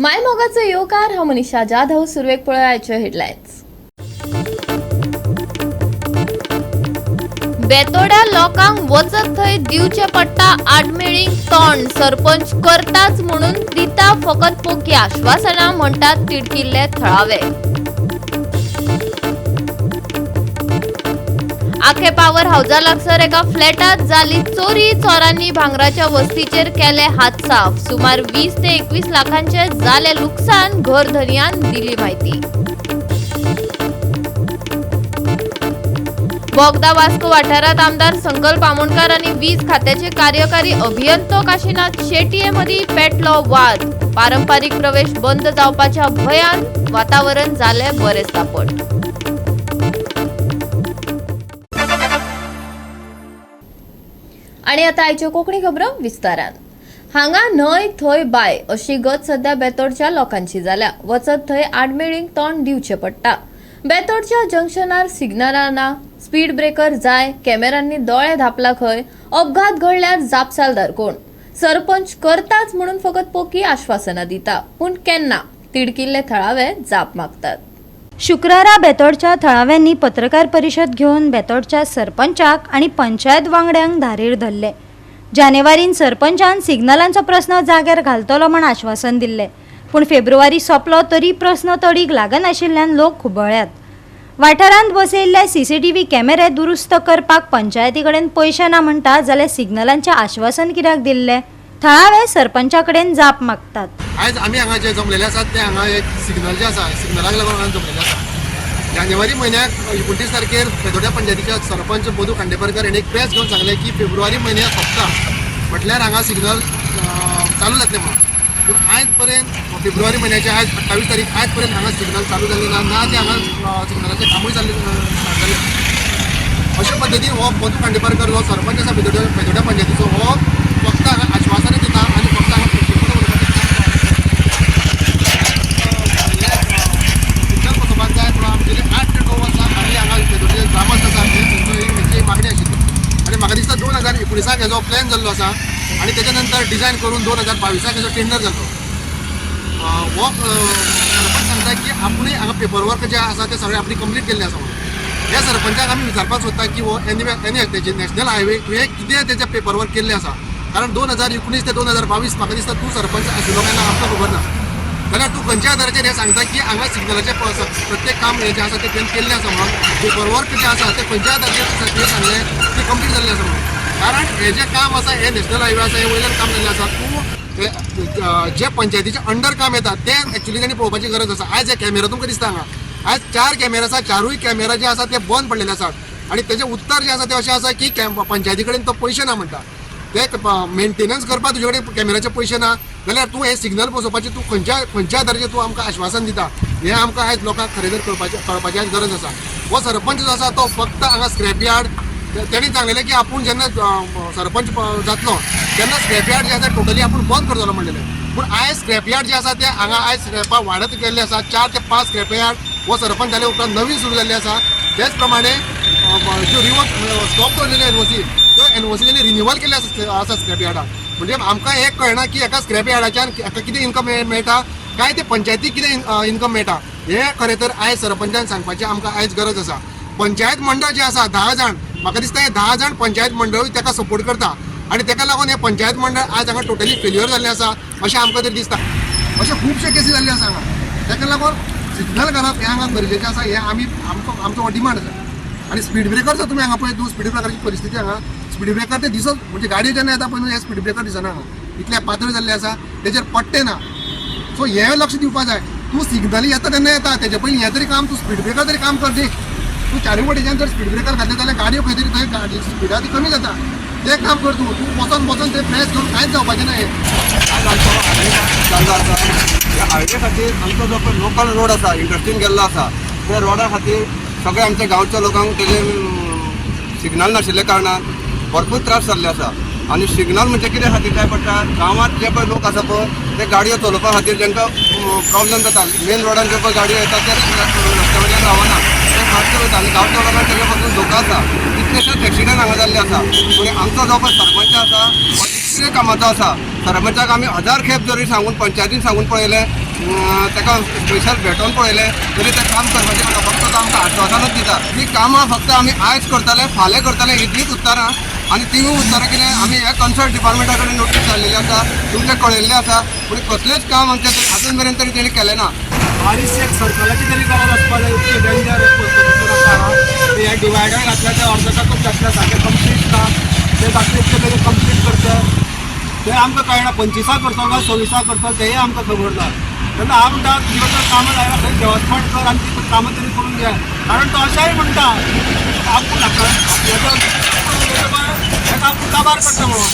मायमोगाचो येवकार हांव मनीषा जाधव. सुरवेक पळोवयाच्यो हेडलायन्स. बेतोड्या लोकांक वचत थंय दिवचे पडटा आडमेळींक तोंड. सरपंच करताच म्हणून दिता फकत पोकी आश्वासनां, म्हणटात तिडकिल्ले थळावे. आखे पावर हाऊसा लागसार एका फ्लॅटात जाली चोरी. चोरांनी भांगराच्या वस्तीचेर केले हात साफ. सुमार 20 ते 21 लाखांचे जाले लुकसाण, घरधनियान दिली माहिती. बोगदा वास्को वाठारात आमदार संकल्प आमोणकार आणि वीज खात्याचे कार्यकारी अभियंतो काशीनाथ शेटये मदीं पेटलो वाद. पारंपारीक प्रवेश बंद जावपाच्या भयान वातावरण जाले बरे सापट. आणि आता आयच्यो कोंकणी खबरो विस्तारान. हांगा न्हय थंय बाय अशी गत सध्या बेतोडच्या लोकांची जाल्या. वचत थंय आडमेळींक तोंड दिवचे पडटा. बेतोडच्या जंक्शनार सिग्नलां ना, स्पीड ब्रेकर जाय, कॅमेरांनी दोळे धापला खंय, अपघात घडल्यार जापसालदार कोण. सरपंच करताच म्हणून फकत पोकी आश्वासनां दिता, पूण केन्ना तिडकिल्ले थळावे जाप मागतात. शुक्रारा बेतोडच्या थळाव्यांनी पत्रकार परिषद घेवन बेतोडच्या सरपंचाक आणि पंचायत वांगड्यांक धारेर धरले. जानेवारीन सरपंचान सिग्नलांचो प्रस्न जाग्यार घालतलो म्हण आश्वासन दिल्ले, पूण फेब्रुवारी सोंपलो तरी प्रस्न तडीक लागनाशिल्ल्यान लोक खुबळ्यात. वाठारांत बसयल्ले CCTV कॅमेरे दुरुस्त करपाक पंचायती कडेन पयशे ना म्हणटा जाल्यार सिग्नलांचें आश्वासन कित्याक दिल्ले. थळावे सरपंचा कडेन जाप मागतात. आज आम्ही हांगा जे जमलेले आसात ते हांगा एक सिग्नल जे आसा सिग्नलाक लागून हांगा जमलेले आसा. जानेवारी म्हयन्याक 29 तारखेर बेतोड्या पंचायतीच्या सरपंच मधू खांडेपरकर हेणे एक प्रेस घेवन सांगले की फेब्रुवारी म्हयन्याक सोंपता म्हटल्यार हांगा सिग्नल चालू जातले म्हणून. पूण आयज पर्यंत फेब्रुवारी म्हयन्याच्या आज 28 तारीख आयज पर्यंत हांगा सिग्नल चालू जाल्ले ना ते हांगा सिग्नलाचें कामूय जाल्लें. अशे पद्दतीन हो मधू खांडेपरकर हो सरपंच आसा बेतोड्या पंचायतीचो हो फक्त हांगा आश्वासनां दिता आनी फक्त हांगा सिग्नल बसोवपाक जाय म्हणून आमगेली 8 ते 9 वर्सां आमी हांगा बेतोडे ग्रामस्थ आसा हेची मागणी आशिल्ली. आनी म्हाका दिसता 2019 हेजो प्लॅन जाल्लो आसा आनी तेच्या नंतर डिझायन करून 2022 हेजो टेंडर जाल्लो. हो सरपंच सांगता की आपुणूय हांगा पेपर वर्क जे आसा ते सगळे आपली कंप्लीट केल्ले आसा म्हणून. ह्या सरपंचाक आमी विचारपाक सोदता की हो एनएच नॅशनल हायवे तुवें कितें तेजें पेपर वर्क केल्लें आसा. कारण 2019 ते 2022 म्हाका दिसता तूं सरपंच आशिल्लो काय ना आमकां खबर ना. जाल्यार तूं खंयच्या आदाराचेर हें सांगता की हांगा सिग्नलाचें प्रत्येक काम हें जें आसा तें केल्लें आसा म्हणून. पेपर वर्क जें आसा तें खंयच्या आदाराचेर तुवें सांगलें की कंप्लीट जाल्लें आसा म्हणून. कारण हें जें काम आसा हें नॅशनल हायवे आसा हें वयल्यान काम जाल्लें आसा. तूं जे पंचायतीच्या अंडर काम येता तें एक्चुली तांणी पळोवपाची गरज आसा. आयज हे कॅमेरा तुमकां दिसता हांगा आज 4 कॅमेरा आसा. 4ूय कॅमेरा जे आसा ते बंद पडलेले आसात आनी तेजें उत्तर जें आसा तें अशें आसा की पंचायती कडेन तो पयशे ना म्हणटा. ते मेंटेनन्स करपाक तुजे कडेन कॅमेराचे पयशे ना जाल्यार तूं हे सिग्नल बसोवपाचें तूं खंयच्या आदाराचेर तूं आमकां आश्वासन दिता हें आमकां आयज लोकांक खरेतर कळपाची आयज गरज आसा. हो सरपंच जो आसा तो फक्त हांगा स्क्रॅप यार्ड तेणी सांगलेलें की आपूण जेन्ना सरपंच जातलो तेन्ना स्क्रॅप यार्ड जे आसा टोटली आपूण बंद करतलो म्हणलेलें. पूण आयज स्क्रॅप यार्ड जे आसा ते हांगा आयज स्क्रॅपा वाडत गेल्ले आसा. 4 ते 5 स्क्रॅप यार्ड हो सरपंच जाले उपरांत नवीन सुरू जाल्ली आसा. तेच प्रमाणे ज्यो स्टॉप दवरलेल्यो एनओसी त्यो एनओसी तांणी रिन्युवल केल्ले आसा स्क्रॅप यार्डाक. म्हणजे आमकां एक कळना की एका स्क्रॅप यार्डाच्यान एका कितें इन्कम मेळटा काय ते पंचायतीक कितें इन्कम मेळटा हें खरें तर आयज सरपंचान सांगपाची आमकां आयज गरज आसा. पंचायत मंडळ जे आसा 10 जाण म्हाका दिसता हे 10 जाण पंचायत मंडळूय ताका सपोर्ट करता आनी ताका लागून हे पंचायत मंडळ आयज हांगा टोटली फेल्युअर जाल्लें आसा अशें आमकां तरी दिसता. अशे खुबशे केसी जाल्ले आसा हांगा. ताका लागून सिग्नल घालप हें हांगा गरजेचें आसा. हें आमचो हो डिमांड आसा. आनी स्पीड ब्रेकर जर तुमी हांगा पळय तूं स्पीड ब्रेकराची परिस्थिती हांगा स्पीड ब्रेकर ते दिसत म्हणजे गाडी जेन्ना येता पळय हे स्पीड ब्रेकर दिसना हांगा. इतले पातळ जाल्ले आसा तेजेर पट्टे ना. सो हें लक्ष दिवपाक जाय. तूं सिग्नल येता तेन्ना येता तेजे पयलीं हें तरी काम तूं स्पीड ब्रेकर तरी काम कर दी. तूं चारूय वटेच्यान जर स्पीड ब्रेकर घातले जाल्यार गाडयो खंय तरी थंय गाडी स्पिडा ती कमी जाता. तें काम कर तूं बसून ते प्रेस घेवन कांयच जावपाचें ना. हें हायवे खातीर आमचो जो पळय लोकल रोड आसा इंडस्ट्रीन गेल्लो आसा त्या रोडा खातीर सगळे आमच्या गांवच्या लोकांक तेजे सिग्नल नाशिल्ल्या कारणान भरपूर त्रास जाल्ले आसा. आनी सिग्नल म्हणजे कितें खातीर जाय पडटा गांवांत जे पळय लोक आसा पळय ते गाडयो चलोवपा खातीर जांकां प्रॉब्लेम जाता. मेन रोडान जे पळय गाडयो येता ते रस्त्या वयल्यान रावना ते फास्ट वयता आनी गांवच्या लोकांक तेजे पासून धोका आसा. कितलेशेच एक्सिडंट हांगा जाल्ले आसा. पूण आमचो जो पळय सरपंच आसा हो इतले कामाचो आसा. सरपंचाक आमी 1000 खेप जरी सांगून पंचायतीन सांगून पळयलें ताका स्पेशल भेटोवन पळयले तरी ते काम करपाचें म्हाका फक्त आमकां आश्वासनच दिता. ही कामां फक्त आमी आयज करतले, फाल्यां करतले इतलीच उतरां. आनी तिवूय उतरां कितें, आमी हे कन्सर्न डिपार्टमेंटा कडेन नोटीस धाडलेली आसा, तुमकां कळयल्लें आसा, पूण कसलेंच काम आमचें अजून मेरेन तरी तेणी केलें ना. बारीकशी एक सर्कलाची तरी गरज आसपा जाय. इतकी डेंजर हे डिवायडर घातल्या ते अर्धताकूच घातल्या सारकें कंप्लीट ना. ते बाकी इतके तरी कंप्लीट करता ते आमकां कळना. 25 करतो काय 26 करतो तेही आमकां खबर ना. तेन्ना हांव म्हणटा तुका जर कामां लायला थंय डेव्हलपमेंट कर आनी ती कामां तरी करून घे. कारण तो अशेंय म्हणटा आपूण आपूण काबार करता म्हणून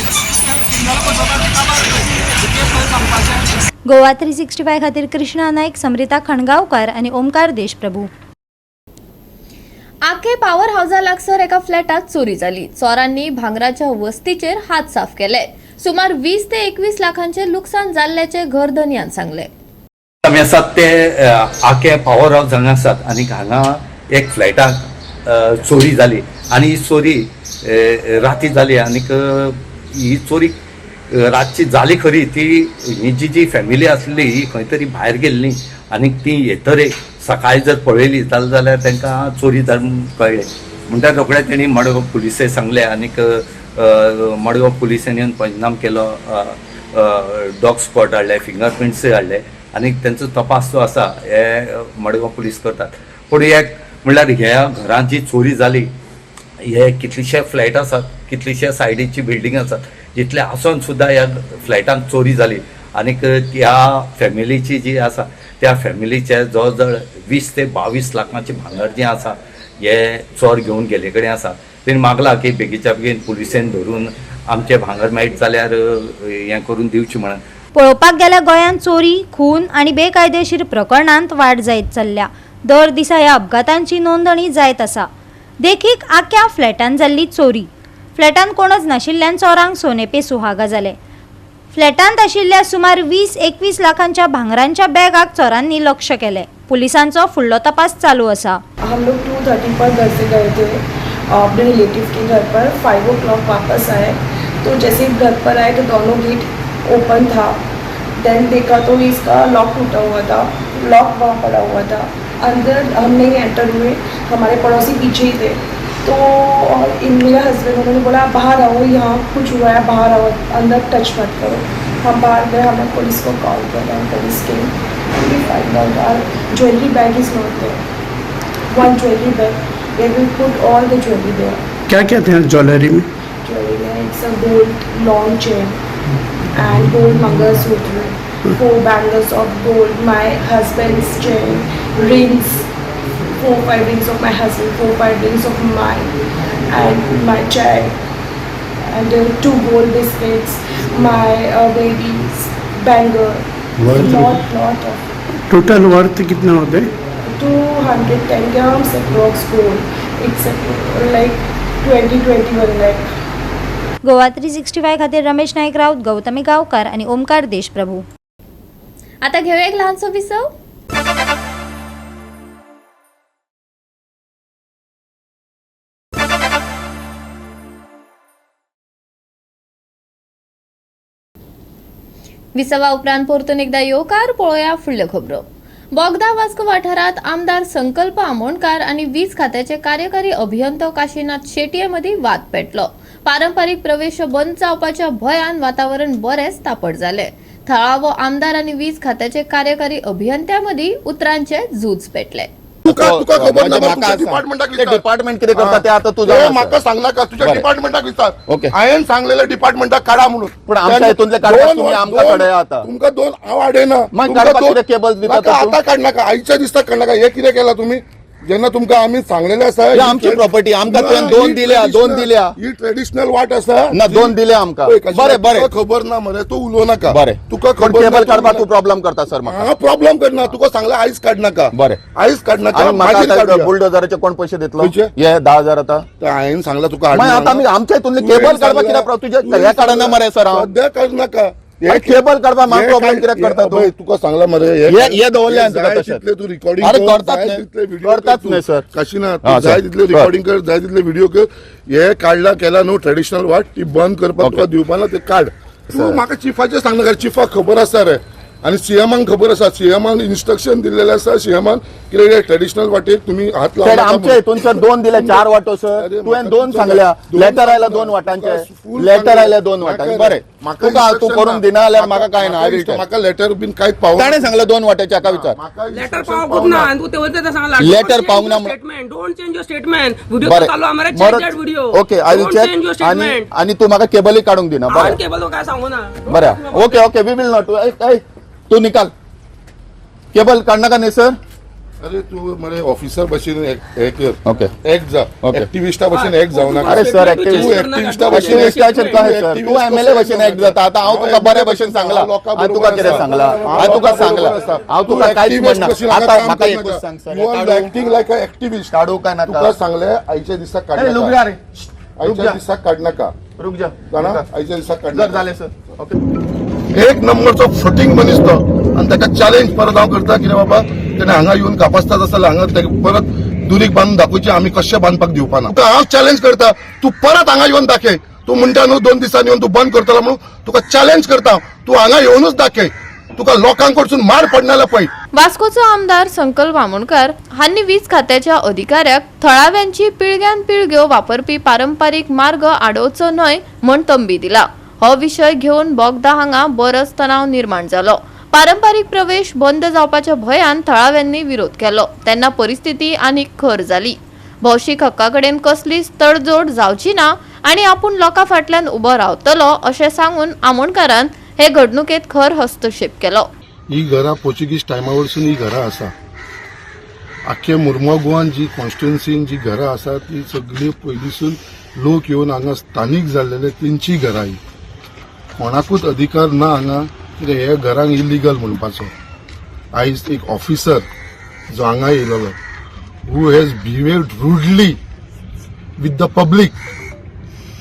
सिग्नल बसोवपाक काबार कर सांगपाचें. गोवा 365 खातीर कृष्णा नायक, समरिता खणगांवकार आणि ओमकार देशप्रभू. आखे पॉवर हाऊसा लागसर एका फ्लॅटात चोरी जाली. चोरांनी भांगराच्या वस्तीचेर हात साफ केले. सुमार 20 ते 21 लाखांचे लुकसाण जाल्ल्याचे घरधन्यान सांगले. आमी आसात ते आखे पॉवर हाऊस हांगा आसात आनी हांगा एक फ्लॅटाक चोरी जाली आनी ही चोरी राती जाली. आनीक ही चोरी रातची जाली खरी. ती ही जी फॅमिली आसली ही खंय तरी भायर गेल्ली आनीक ती येतरे सकाळी जर पळयली जाल्यार तांकां चोरी जावन कळ्ळें. म्हणटा रोखडेच तेणी मडगांव पुलिसेक सांगलें आनीक मडगांव पुलिसांनी येवन पंचनाम केलो, डॉग स्पॉट हाडले, फिंगरप्रिंट्स हाडले आनीक तांचो तपास जो आसा हे मडगांव पुलीस करतात. पूण एक म्हणल्यार ह्या घरांत जी चोरी जाली हे कितलेशे फ्लॅट आसात, कितलेशे सायडीची बिल्डींग आसात, जितले आसून सुद्दां ह्या फ्लॅटांत चोरी जाली. आनीक त्या फॅमिलीची जी आसा त्या फॅमिलीचे जवळ जवळ 20 ते 22 लाखांचे भांगर जें आसा हे चोर घेवन गेले कडेन आसा. तेणी मागला की बेगीच्या बेगीन पुलिसेन धरून आमचे भांगर मेळट जाल्यार हें करून दिवचें म्हणून. पळोवपाक गेल्यार गोंयांत चोरी, खून आणि बेकायदेशीर प्रकरणांत वाड जायत चल्ल्या. दर दिसा ह्या अपघातांची नोंदणी जायत आसा. देखीक आख्या फ्लॅटांत जाल्ली चोरी. फ्लॅटांत कोणच नाशिल्ल्यान चोरांक सोनेपे सुहागा जाले. फ्लॅटांत आशिल्ल्या सुमार 20-21 लाखांच्या भांगरांच्या बॅगाक चोरांनी लक्ष केले. पुलिसांचो फुडलो तपास चालू आसा. हम लोग 2:30 पर घर से गए थे अपने रिलेटिव के घर पर. 5 o'clock वापस आए तो जैसे घर पर आए तो दोनों गेट ओपन था. देन देखा तो इसका लॉक टूटा हुआ था, लॉक वहाँ पड़ा हुआ था. अंदर हम नहीं एंटर हुए, हमारे पड़ोसी पीछे ही थे. तो मेरा हस्बैंड उन्होंने बोला आप बाहर आओ, यहाँ कुछ हुआ है, बाहर आओ, अंदर टच मत करो. हम बाहर गए, हमने पुलिस को कॉल किया, पुलिस के find out our jewellery bag is not there. One jewellery bag, they will put all the jewellery there. क्या क्या थे ज्वेलरी में? ज्वेलरी में it's a gold long chain and gold mangalsutra, 4 bangles of gold, my husband's chain, rings, 4-5 rings of my husband, 4-5 rings of mine, and my child, and 2 gold biscuits, my baby's bangle, lot of. Total worth कितना होते? 210 grams approx gold. It's like 20-21 lakh. Goa 365 खातीर रमेश नाईक राऊत, गौतमी गावकार आणि ओमकार देशप्रभू. आता घेऊया एक लहानसो विसव. विसवा उपरांत परतून एकदा येवकार पळोवया फुडल्यो खबरो. बोगदा वास्को वाठारात आमदार संकल्प आमोणकार आणि वीज खात्याचे कार्यकारी अभियंता काशीनाथ शेटये मदीं वाद पेटलो. पारंपारीक प्रवेश बंद जावपाच्या भयान वातावरण बरेच तापट जाले. थळावो आमदार आणि वीज खात्याचे कार्यकारी अभियंत्या मदीं उतरांचे झूज पेटले. तुका खबर ना तुझ्या डिपार्टमेंटाक डिपार्टमेंट कितें करता ते आता तू जाणा. म्हाका सांगनाका तुझ्या डिपार्टमेंटाक विचार. ओके. हांवें सांगलेले डिपार्टमेंटाक काडा म्हणून. पण आमच्या हितूंतले काडपाक तुम्ही आमकां कळया आता. तुमकां 2 हांव आडयना. मग काडपाक कितें केबल्स दिता तूं? आता काडनाका, आयच्या दिसता काडनाका. हे कितें केला तुम्ही? जेन्ना तुमकां आमी सांगलेले आसा ही आमची प्रॉपर्टी, आमकां तुवें 2 दिल्या. ही ट्रेडिशनल वाट आसा ना 2 दिल्या आमकां. बरें खबर ना मरे, तू उलोव नाका. बरें. तुका पण खबर केबल काडपाक तू प्रॉब्लेम करता सर म्हाका. हांव प्रॉब्लेम करना. तुका सांगला आयज काडनाका. बरें. आयज काडनाका. आणि म्हाका मागीर आता काडुया. बुलडोजराचे कोण पैसे दितलो? खंयचे? हे 10,000 आता. तर हांवें सांगला तुका मागीर आता आमी आमच्या हितूंतले केबल काडपाक कित्याक तुझे हे काडना मरे सर हांव. सद्या काडनाका. केबल काडपाक म्हाका प्रॉब्लेम कित्याक करता तू? तुका सांगला मरे हे दवरले हांवें तुका तशें. तू रिकॉर्डिंग अरे करतात न्ही. करतात न्ही सर. काशीनाथ हा, जाय सर. तितले रिकॉर्डिंग कर, जाय तितले व्हिडिओ कर. हे काडला केला न्हू ट्रेडिशनल वाट ती बंद करपाक तुका दिवपाना ते काड. तू म्हाका चिफाचे सांगनाका. चिफाक खबर आसा रे आणि सीएमांक खबर आसा, सीएमान इन्स्ट्रक्शन दिलेले आसा, सीएमान कितें ट्रेडिशनल वाटेक तुम्ही हात सर लावला आमच्या हितून सर 2 दिले 4 वाटो सर तुवें 2 सांगल्या लेटर आयला 2 वाटांचे लेटर आयल्या 2 वाटांचे बरें तुका तू करून दिना जाल्यार म्हाका काय ना म्हाका लेटर बीन कांयच पावूंक ताणें सांगलें 2 वाट्याचे हाका विचार लेटर पावूंक ना आणि तू ते वरते सांगला लेटर पावूंक ना statement don't change your statement video बरें चालू आम्हाला check that video okay I will check आणि तू म्हाका केबलय काढूंक दिना बरें केबल काय सांगू ना बरें ओके वी विल नॉट तू निकाल केबल काढनाका न्ही सर अरे तू मरे ऑफिसर बशीन हे कर ओके एक जा ओके. ऍक्टिव्हिस्टा बशीन एक जाऊ नका अरे सर तू ऍक्टिव्हिस्टा ऍक्टिव्हिस्टाचेर काय सर तू एमएलए भशेन ऍक्ट जाता आतां हांव तुका बऱ्या भशेन सांगला हांव तुका कितें सांगला हांव तुका सांगला हांव तुका कांयच म्हणना आतां म्हाका एकूच सांग सर ऍक्टिंग लायक अ ऍक्टिव्हिस्ट काढू काय तुका नाका सांगले आयच्या दिसाक अरे लुक जा रे आयच्या दिसाक काढ नाका रुक जा जाणा आयच्या दिसाक काढ जर जालें सर ओके एक नंबरचो फुटींग मनीस तो आणि ताका चॅलेंज परत हांव करता कितें बाबा तेणें हांगा येवन कापासता आसताले हांगा ते परत दुरीक बांदून दाखोवची आमी कशें बांदपाक दिवपाना तुका हांव चॅलेंज करता तू परत हांगा येवन दाखय तू म्हणटा न्हू 2 दिसांनी येवन तू बंद करतलो म्हणून तुका चॅलेंज करता तू हांगा येवनूच दाखय तुका लोकांक कडसून मार पडनाल्या पळय वास्कोचो आमदार संकल्प बामणकार हांनी वीज खात्याच्या अधिकाऱ्याक थळाव्यांची पिळग्यान पिळग्यो वापरपी पारंपारीक मार्ग आडोवचो न्हय म्हण तंबी दिला हो विशय घेवन बोगदा हांगा बरोच तणाव निर्माण जालो पारंपारीक प्रवेश बंद जावपाच्या भयान थळाव्यांनी विरोध केलो तेन्ना परिस्थिती आनीक खर जाली भौशीक हक्का कडेन कसलीच तडजोड जावची ना आनी आपूण लोकां फाटल्यान उबो रावतलो अशें सांगून आमोणकारान हे घडणुकेत खर हस्तक्षेप केलो ही घरां पोर्चुगीज टायमा वरसून ही घरां आसा आख्खे मुर्मगांव गोवान जी कॉन्स्टिट्युएन्सीन जी घरां आसा ती सगळी पयलींसून लोक येवन हांगा स्थानीक जाल्लेले तेंची घरां ही कोणाकूच अधिकार ना हांगा कितें हे घरांक इलिगल म्हणपाचो आयज एक ऑफिसर जो हांगा येयलोलो who has behaved rudely with the public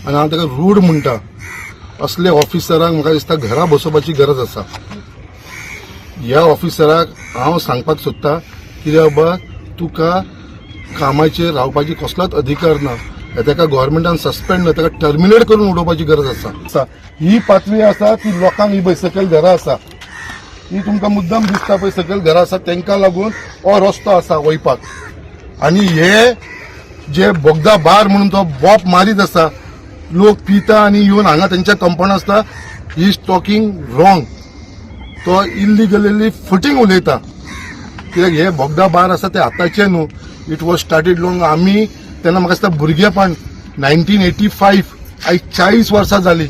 आनी हांव ताका रूड म्हणटा असले ऑफिसरांक म्हाका दिसता घरा बसोवपाची गरज आसा ह्या ऑफिसराक हांव सांगपाक सोदता कितें बाबा तुका कामाचेर रावपाची कसलोच अधिकार ना ताका गव्हर्मेंटान सस्पेंड ना ताका टर्मिनेट करून उडोवपाची गरज आसा ही पातळी आसा ती लोकांक ही पळय सकयल घरां आसा ही तुमकां मुद्दम दिसता पळय सकयल घरां आसा तांकां लागून हो रस्तो आसा वयपाक आनी हे जे बोगदा बार म्हणून तो बॉप मारीत आसा लोक पिता आनी येवन हांगा तेंच्या कंपाउंड आसता ही इज टॉकिंग रॉंग तो इलिगली फुटींग उलयता कित्याक हे बोगदा बार आसा ते आतांचे न्हू इट वॉज स्टार्टेड लॉंग आमी तेन्ना म्हाका दिसता भुरगेपण 1985 आयज 40 वर्सां जाली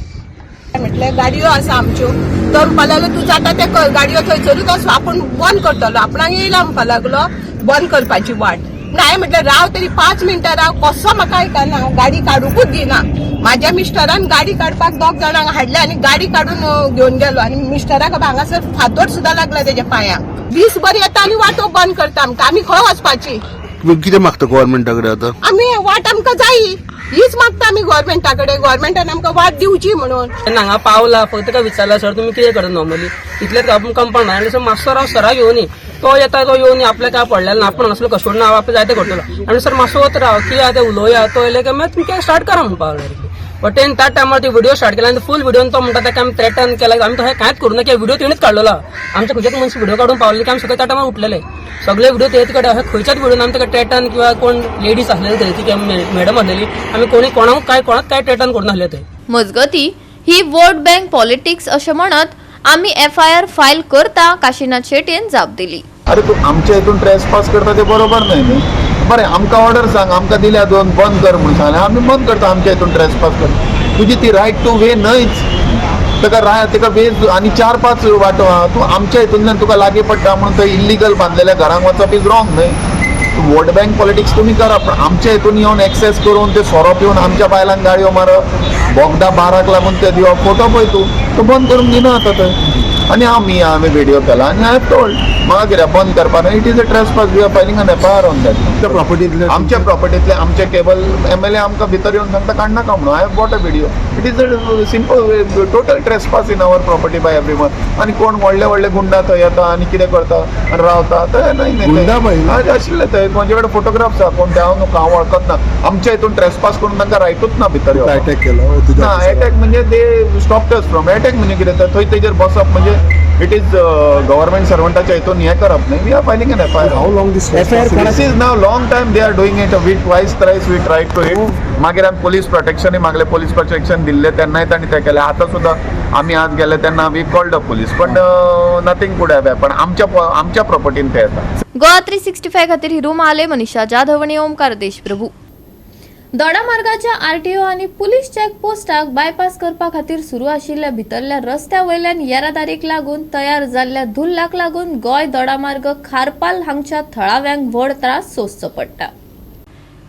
म्हटल्यार गाडयो आसा आमच्यो तो म्हणपा लागलो तू जाता ते कर गाडयो थंयसरूच आसा आपूण बंद करतलो आपणाक येयला म्हणपा लागलो बंद करपाची वाट हांवें म्हटल्यार राव तरी 5 मिनटां राव कसो म्हाका आयकना गाडी काडूंकूच दिना म्हाज्या मिस्टरान गाडी काडपाक 2 जाणांक हाडले आनी गाडी काडून घेवन गेलो आनी मिस्टराक हांगासर फातोड सुद्दां लागला तेज्या पांयांक दीस बरी येता आनी वाटो बंद करता आमकां आमी खंय वचपाची कितें मागता गव्हर्मेंटा कडेन आतां आमी वाट आमकां जायी हीच मागता आमी गव्हर्मेंटा कडेन गव्हर्मेंटान आमकां वाट दिवची म्हणून हांगा पावला फक्त ताका विचारला सर तुमी कितें करता नॉर्मली इतलेच आपूण कंपाउंड आनी सर मातसो राव सरा घेवन तो येता तो येवन आपल्या काय पडलेला ना आपण असलो कशोड ना आपल्या जायते करतलो आनी सर मातसो वत राव कितें आतां उलोवया तो येयले की मागीर तुमी स्टार्ट करा म्हणपा लागलो बट तेन त्या टायमार ती व्हिडिओ स्टार्ट केला आनी फूल व्हिडिओन तो म्हणटा ताका आमी थ्रेटन केला आमी तो कांयच करूं ना की व्हिडिओ तेणीच काडलेलो आमच्या खंयच्याच मनीस व्हिडिओ काडून पावले की आमी सगळे त्या टायमार उठलेले सगळे व्हिडिओ तेच कडेन खंयच्याच व्हिडिओन आमी ताका थ्रेटन किंवा कोण लेडीज आसलेली थंयची किंवा मॅडम आसलेली आमी कोणाक काय थ्रेटन करून नासले थंय मजगती ही वोट बँक पॉलिटिक्स अशें म्हणत आमी FIR फायल करता काशीनाथ शेट्येन जाप दिली अरे तू आमच्या हितून ट्रेसपास करता ते बरोबर नाही न्ही बरें आमकां ऑर्डर सांग आमकां दिल्या 2 बंद कर म्हणून सांगलें आमी बंद करता आमच्या हितून ट्रेसपास कर तुजी ती रायट टू वे न्हयच ताका वे आनी 4-5 वाटो आहा तूं आमच्या हितूंतल्यान तुका लागीं पडटा म्हणून थंय इल्लिगल बांदलेल्या घरांक वचप इज रॉंग न्हय वोट बँक पॉलिटिक्स तुम्ही करा पण आमच्या हितून येवन एक्सेस करून ते सोरोप येवन आमच्या बायलांक गाडयो मारप बोगदा बाराक लागून ते दिवप फोटो पळय तूं तो बंद करून दिना आतां थंय आनी हांवें व्हिडिओ केला आनी हांवें टोल्ड म्हाका कितें बंद करपाक it is a trespass we are filing an FIR on that आमच्या प्रॉपर्टींतले आमचे केबल MLA आमकां भितर येवन सांगता काडनाका म्हणून I have got a video it is a simple total trespass in our property by everyone आनी कोण व्हडले गुंडा थंय येता आनी कितें करता आनी रावता थंय न्हय आशिल्ले थंय म्हजे कडेन फोटोग्राफ्स आहा कोण ते हांव वळखत ना आमच्या हितून ट्रेसपास करून तांकां रायटूच ना भितर अटॅक केलो ना अटॅक म्हणजे they stopped us from attack म्हणजे कितें थंय तेजेर बसप म्हणजे इट इज गव्हर्नमेंट सर्वंटाच्या हितून हे करप न्ही. We are filing an F I How long this was possible? This is now long time they are doing it. Week twice thrice we try to it. मागीर आमी पुलीस प्रोटेक्शनूय मागले, police protection दिल्ले तेन्नाय तांणी तें केलें. आतां सुद्दां आमी आज गेले तेन्ना we called the police but nothing could have happen. आमच्या प्रॉपर्टीन ते येता. गोवा 365 खातीर हिरू महाले, मनीषा जाधव आणि ओमकार देशप्रभू. दोडामार्गाच्या आरटीओ आणि पुलीस चेकपोस्टाक बायपास करपा खातीर सुरू आशिल्ल्या भितरल्या रस्त्या वयल्यान येरादारीक लागून तयार जाल्ल्या धुल्लाक लागून गोंय दोडामार्ग खारपाल हांगच्या थळाव्यांक व्हड त्रास सोंसचो पडटा.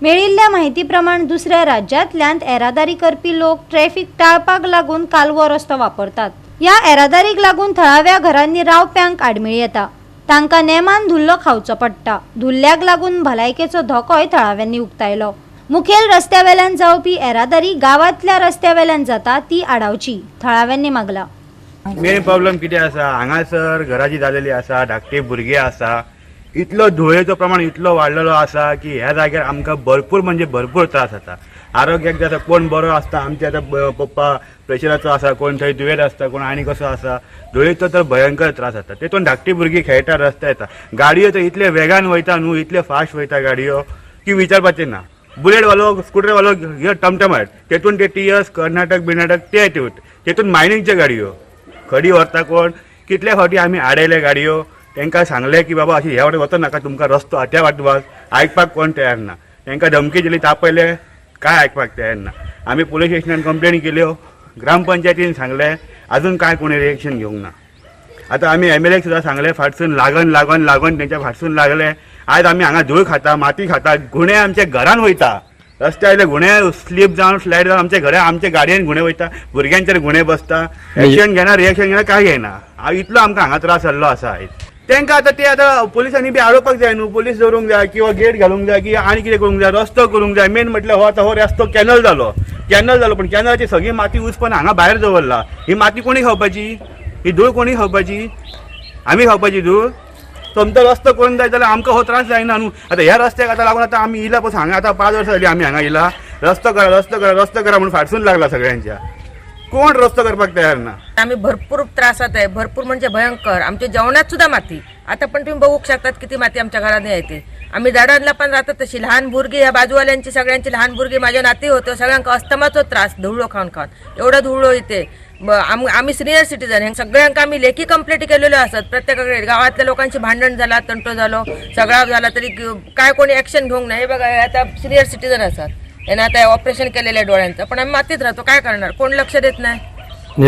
मेळिल्ल्या म्हायती प्रमाण दुसऱ्या राज्यांतल्यान येरादारी करपी लोक ट्रॅफिक टाळपाक लागून कालवो रस्तो वापरतात. ह्या येरादारीक लागून थळाव्या घरांनी रावप्यांक आडमेळी येता. तांकां नेमान धुल्लो खावचो पडटा. धुल्ल्याक लागून भलायकेचो धोकोय थळाव्यांनी उक्तायलो. मुखेल रस्त्यावेल्यान जावपी येरादारी गांवांतल्या रस्त्यावेल्यान जाता ती आडावची थळाव्यांनी मागला. मेन प्रॉब्लेम कितें आसा, हांगासर घरां जालेली आसा, धाकटे भुरगे आसा, इतलो धुळेचो प्रमाण इतलो वाडलेलो आसा की ह्या जाग्यार आमकां भरपूर म्हणजे भरपूर त्रास जाता. आरोग्याक जाता, कोण बरो आसता, आमचे आतां पप्पा प्रेशराचो आसा, कोण थंय दुयेंत आसता, कोण आनी कसो आसा, धुळेचो तर भयंकर त्रास जाता. तेतून धाकटी भुरगीं खेळटा, रस्ते येता, गाडयो तर इतले वेगान वयता न्हू, इतले फास्ट वयता गाडयो की विचारपाचें ना. बुलेटवालो, स्कूटरवालो हे टमटमाट, तेतून ते टीएस, कर्नाटक ते तेतून मायनिंगच्यो गाडयो खडी व्हरता कोण. कितले फावटी आमी आडयले गाडयो, तांकां सांगलें की बाबा अशी ह्या वाटेन वचूं नाका, तुमकां रस्तो त्या वाटेन वच. आयकपाक कोण तयार ना. तांकां धमकी दिली, तापयले, काय आयकपाक तयार ना. आमी पुलीस स्टेशनान कंप्लेन केल्यो, ग्रामपंचायतीन सांगलें, अजून काय कोणी रिएक्शन घेवंक ना. आतां आमी MLA सुद्दां सांगलें, फाटसून लागून तेंच्या फाटसून लागले. आयज आमी हांगा धूळ खाता, माती खाता, गुणे आमच्या घरान वयता. रस्त्या वयले गुणे स्लीप जावन स्लायड जावन आमच्या गाडयेन गुणे वयता, भुरग्यांचेर गुणे बसता. एक्शन घेना, रिएक्शन घेना, काय घेना. इतलो आमकां हांगा त्रास जाल्लो आसा आयज. तांकां आतां ते आतां पुलिसांनी बी आडोवपाक जाय न्हू. पुलीस दवरूंक जाय किंवा गेट घालूंक जाय किंवा आनी कितें करूंक जाय, रस्तो करूंक जाय. मेन म्हटल्यार हो रस्तो कॅनल जालो पण कॅनलाची सगळी माती उचपण हांगा भायर दवरला. ही माती कोणी खावपाची, ही धूळ कोणी खावपाची, आमी खावपाची धूळ. तुमचो रस्तो करून जाय जाल्यार आमकां हो त्रास जायना न्हू. आतां ह्या रस्त्याक आतां लागून आतां आमी इला पासून हांगा आतां 5 वर्सां जालीं आमी हांगा इला. रस्तो करा म्हणून फाटसून लागला सगळ्यांच्या. कोण रस्तो करपाक तयार ना. आम्ही भरपूर त्रासात आहे, भरपूर म्हणजे भयंकर. आमच्या जेवणात सुद्धा माती. आता पण तुम्ही बघू शकतात किती माती आमच्या घरात येते. आम्ही झाडांना पण राहतात तशी. लहान भुरगी, या बाजूवाल्यांची सगळ्यांची लहान भुरगी, माझ्या नाती होतं, सगळ्यांका अस्थमाचो त्रास धुळो खाऊन एवढा धुळो येते. आम्ही सिनियर सिटीजन हे सगळ्यांका आम्ही लेखी कंप्लेंट केलेलो असतात. प्रत्येकाकडे गावातल्या लोकांची भांडण झाला, तंटो झालो, सगळा झाला तरी काय कोणी ऍक्शन घेऊन नाही. हे बघा, आता सिनियर सिटीजन असतात, यांना आता ऑपरेशन केलेलं आहे डोळ्यांचं, पण आम्ही मातीत राहतो, काय करणार, कोण लक्ष देत नाही.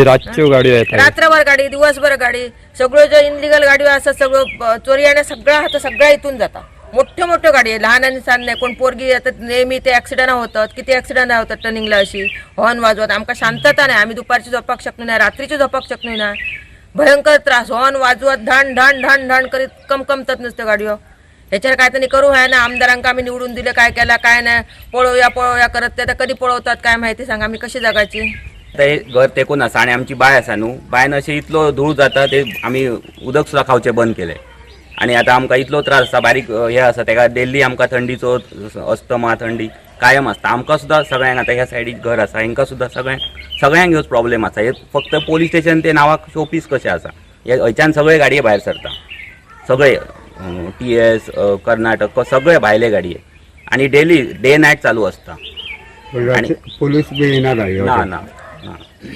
रात्रभर गाडी, दिवसभर गाडी, सगळं जे इनलिगल गाडी असतात सगळं चोरी आणि सगळ्या इथून जातात. मोठ्या गाडी आहे, लहान आणि सहान नाही. कोण पोरगी आता नेहमी ते ऍक्सिडेंट होतात, किती ऍक्सिडेंट होतात टर्निंगला अशी हॉर्न वाजवत. आमका शांतता नाही, आम्ही दुपारची झोपाक शकलो नाही, रात्रीची झोपाक शकलो नाही. भयंकर त्रास, हॉर्न वाजवत ढाण करीत कमकमतात नुसतं गाडीवर. ह्याच्यावर काय तरी करू आहे ना. आमदारांका आम्ही निवडून दिले, काय केला काय नाही, पळवूया करत ते. आता कधी पळवतात काय माहिती, सांगा आम्ही कशी जगायची. ते घर तेकून आसा आनी आमची बाय आसा न्हू, बायन अशें इतलो धूळ जाता ते आमी उदक सुद्दां खावचें बंद केलें. आनी आतां आमकां इतलो त्रास आसा, बारीक हे आसा, तेका डेली आमकां थंडीचो अस्थमा थंडी कायम आसता. आमकां सुद्दां सगळ्यांक आतां ह्या सायडीक घर आसा, हांकां सुद्दां सगळ्यांक ह्योच प्रॉब्लेम आसा. हे फक्त पोलीस स्टेशन ते नांवाक शोपीस कशें आसा. हयच्यान सगळे गाडये भायर सरता, सगळे TS, कर्नाटक सगळे भायले गाडये. आनी डेली डे नायट चालू आसता. पुलीस बी येना ना.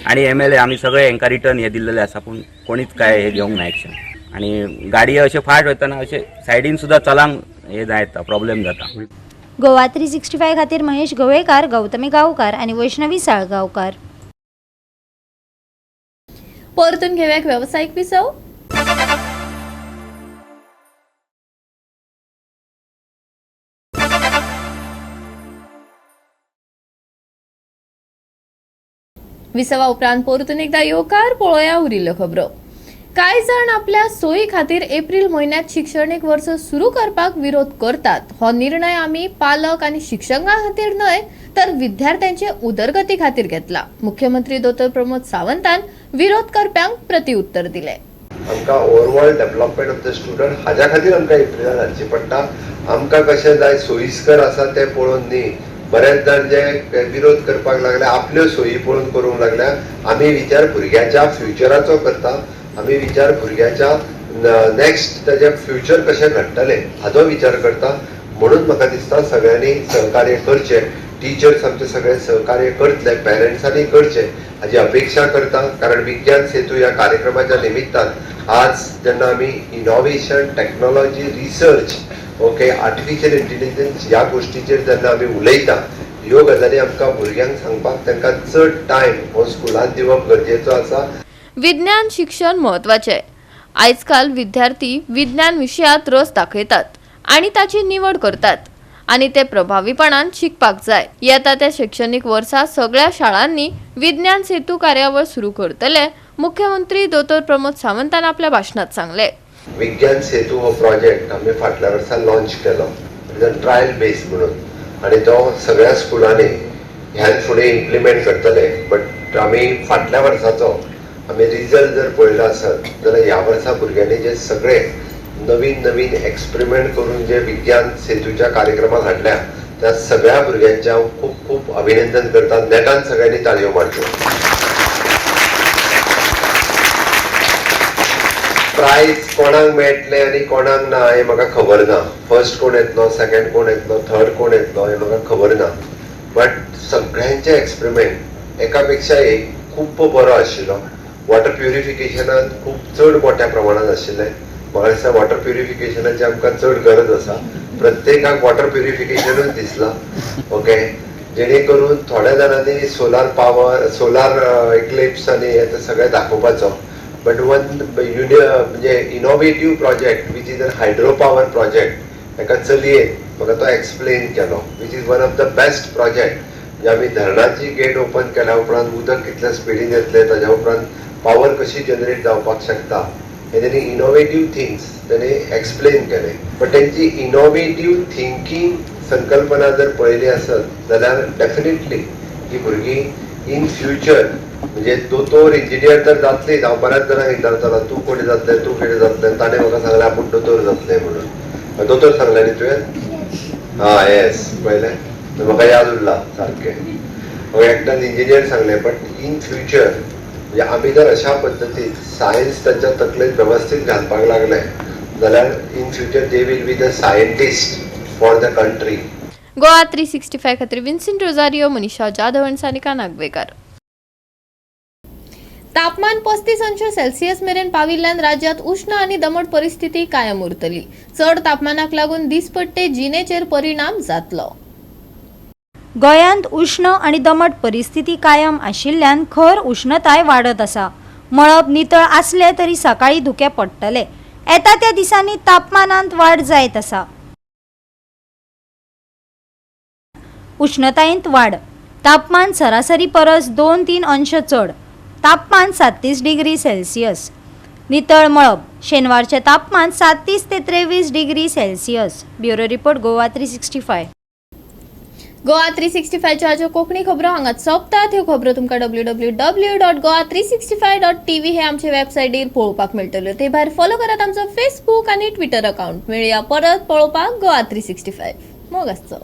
आणि MLA आमी सगळे हांकां रिटर्न हे दिल्लेले आसा, पूण कोणीच काय हे घेवंक ना एक्शन. आणि गाडये अशे फास्ट वयतना अशे सायडीन सुद्दां चलांक हे जाता, प्रॉब्लेम जाता. गोवा 365 खातीर महेश गवळेकार, गौतमी गांवकार आणि वैष्णवी साळगांवकार. परतून घेऊया एक व्यावसायिक विसव. विसवा उपरांत परतून एकदा येवकार, पळोवया उरिल्ल्यो खबरो. कांय जाण आपल्या सोयी खातीर एप्रिल म्हयन्यात शिक्षणीक वर्स सुरू करपाक विरोध करतात. हो निर्णय आमी पालक आनी शिक्षकां खातीर न्हय तर विद्यार्थ्यांचे उदरगती खातीर घेतला. मुख्यमंत्री डॉ. प्रमोद सावंतान विरोध करप्यांक प्रतिउत्तर दिले. आमकां overall development of the student हाज्या खातीर आमकां एप्रिलान हाडची पडटा. आमकां कशें जाय सोयीस्कर आसा तें पळोवन न्ही. बरेच जाण जे विरोध करपाक लागले, आपल्यो सोयी पळोवन करूंक लागल्या. आमी विचार भुरग्याच्या फ्युचराचो करता. आमी विचार भुरग्याच्या नेक्स्ट ताजे फ्युचर कशें घडटलें हाचो विचार करता. म्हणून म्हाका दिसता सगळ्यांनी सहकार्य करचें. टीचर्स आमचे सगळे सहकार्य करतले, पेरेंट्सांनी करचें हाची अपेक्षा करता. कारण विज्ञान सेतू ह्या कार्यक्रमाच्या निमित्तान आज जेन्ना आमी innovation, technology, research, okay, artificial intelligence ह्या गोष्टीचेर जेन्ना आमी उलयता, ह्यो गजाली आमकां भुरग्यांक सांगपाक तांकां चड टायम हो स्कुलांत दिवप गरजेचो आसा. विज्ञान शिक्षण महत्वाचे. आजकाल विद्यार्थी विज्ञान विशयात रस दाखयतात आणि ताची निवड करतात आणि ते प्रभावीपणान शिकपाक जाय. येता त्या शैक्षणिक वर्सा सगळ्या शाळांनी विज्ञान सेतू कार्यावळ सुरू करतले मुख्यमंत्री दोतोर प्रमोद सावंतान आपल्या भाषणात सांगले. विज्ञान सेतू हो प्रोजेक्ट आमी फाटल्या वर्सा लॉन्च केलो ट्रायल बेस म्हणून, आणि तो सगळ्या स्कुलांनी ह्यान फुडें इम्प्लिमेंट करतले. बट आमी फाटल्या वर्साचो आमी रिजल्ट जर पळयलो आसत जाल्यार ह्या वर्सा भुरग्यांनी जे सगळे नवीन नवीन एक्सपेरिमेंट करून जे विज्ञान सेतूच्या कार्यक्रमात हाडल्या त्या सगळ्या भुरग्यांचे हांव खूप खूप अभिनंदन करता. नेटान सगळ्यांनी ताळयो मारच्यो. प्रायज कोणाक मेळटले आनी कोणाक ना हें म्हाका खबर ना. फर्स्ट कोण येतलो, सेकंड कोण येतलो, थर्ड कोण येतलो हें म्हाका खबर ना. बट सगळ्यांचे एक्सपेरिमेंट एका पेक्षा एक खूब बरो आशिल्लो. वॉटर प्युरिफिकेशनान खूब चड मोठ्या प्रमाणात आशिल्लें. म्हाका दिसता वॉटर प्युरिफिकेशनाची आमकां चड गरज आसा. प्रत्येकाक वॉटर प्युरिफिकेशनूच दिसला. ओके, जेणे करून थोड्या जाणांनी सोलार पावर, सोलार इक्लिप्स आनी हें सगळें दाखोवपाचो. बट वन म्हणजे innovative project which is a hydro power project एका चलयेन म्हाका तो एक्सप्लेन केलो, which is one of the best project. म्हणजे आमी धरणाची गेट ओपन केल्या उपरांत उदक कितल्या स्पिडीन येतलें, ताच्या उपरांत पावर कशी जनरेट जावपाक शकता हे तेणी इनोव्हेटिव्ह थिंग्स तेणी एक्सप्लेन केले. बट तेंची इनोव्हेटिव्ह थिंकींग संकल्पना जर पळयली आसत जाल्यार डेफिनेटली ही भुरगीं इन फ्युचर म्हणजे दोतोर, इंजिनियर तर जातलीच. हांव बऱ्याच जाणांक विचारतालो तूं कोणी जातलें, तूं कितें जातलें. ताणें म्हाका सांगलें आपूण दोतोर जातलें म्हणून. दोतोर सांगलें न्ही तुवें? हां, येस, पळयलें, म्हाका याद उरला सारकें. एकट्यान इंजिनियर सांगलें. बट इन फ्युचर म्हणजे आमी जर अशा पद्दतीन सायन्स तांच्या तकलेंत वेवस्थीत घालपाक लागले जाल्यार in future they will be the scientist for the country. Goa 365 खातीर विन्सेंट रोजारियो, मनीषा जाधव आनी सानिका नागवेकर. तापमान 35°C मेरेन पाविल्ल्यान राज्यात उष्ण आणि दमट परिस्थिती कायम उरतली. चड तापमानाक लागून दिसपट्टे जिणेचेर परिणाम जातलो. गोंयांत उष्ण आणि दमट परिस्थिती कायम आशिल्ल्यान खर उष्णताय वाडत आसा. मळब नितळ आसले तरी सकाळी धुके पडटले. येता त्या दिसांनी तापमानांत वाड जायत आसा. उष्णतायेंत वाड. तापमान सरासरी परस 2-3 अंश चड. तापमान 37°C. नितळ मळब. शेनवारचे तापमान 37 ते 23°C. Bureau report Goa 365. Goa 365 च्या ज्यो कोंकणी खबरो हांगाच सोंपतात. ह्यो खबरो तुमकां www.goa365.tv हे आमचे वेबसायटीर पळोवपाक मेळटल्यो. ते भायर फॉलो करात आमचो फेसबूक आनी ट्विटर अकाउंट. मेळया परत पळोवपाक गोवा 365. मोग आसचो.